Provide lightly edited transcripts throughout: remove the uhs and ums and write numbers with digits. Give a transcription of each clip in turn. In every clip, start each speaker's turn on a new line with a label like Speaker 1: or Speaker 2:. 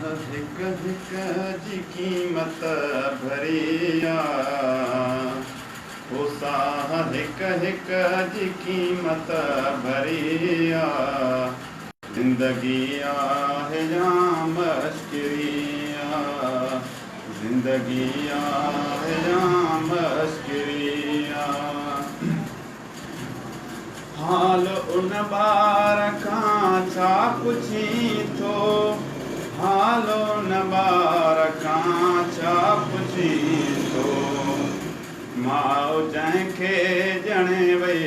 Speaker 1: हिक हिक जी क़ीमत भरिया साह हिक हिक जी क़ीमत भरिया ज़िंदगी आहे या मश्किरिया ज़िंदगी आहे या मश्किरिया हाल उन ॿार खां छा पुछी थो हाल उन ॿार खां छा पुछी थो माउ जंहिंखे ॼणे वई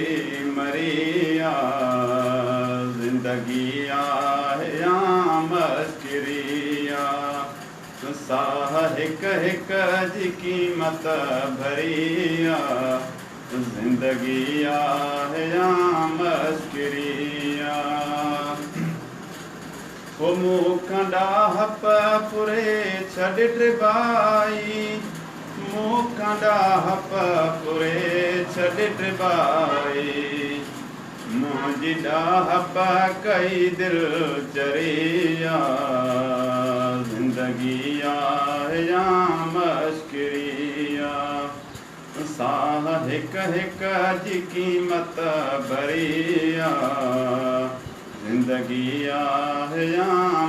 Speaker 1: मरिया ज़िंदगी आहे या मश्किरिया साह हिक हिक जी क़ीमत भरिया ज़िंदगी आहे या मश्किरिया मूंखां ॾाह पुरे छॾ टिबाई मूंखां ॾाह पुरे छॾ टिबाई मुंहिंजी ॾाह कई दिलि चरिया ज़िंदगी आहे या मश्किरिया साह हिक हिक जी क़ीमत भरिया ज़िंदगी आहे या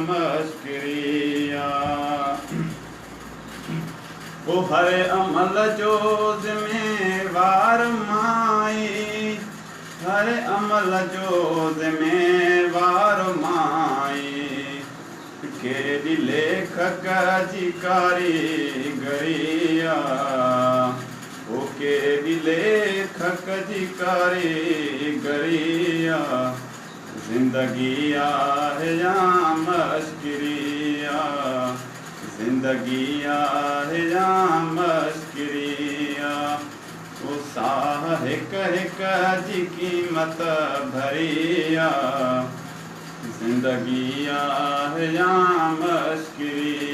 Speaker 1: मश्किरिया हर अमल जो ज़िम्मेवार माई हर अमल जो ज़िम्मेवार माई केॾी लेखक जी कारीगरिया केॾी लेखक जी कारीगरिया ज़िंदगी आहे या मश्किरिया ज़िंदगी आहे या मश्किरिया साह हिक हिक जी क़ीमत भरिया ज़िंदगी आहे या मश्किरिया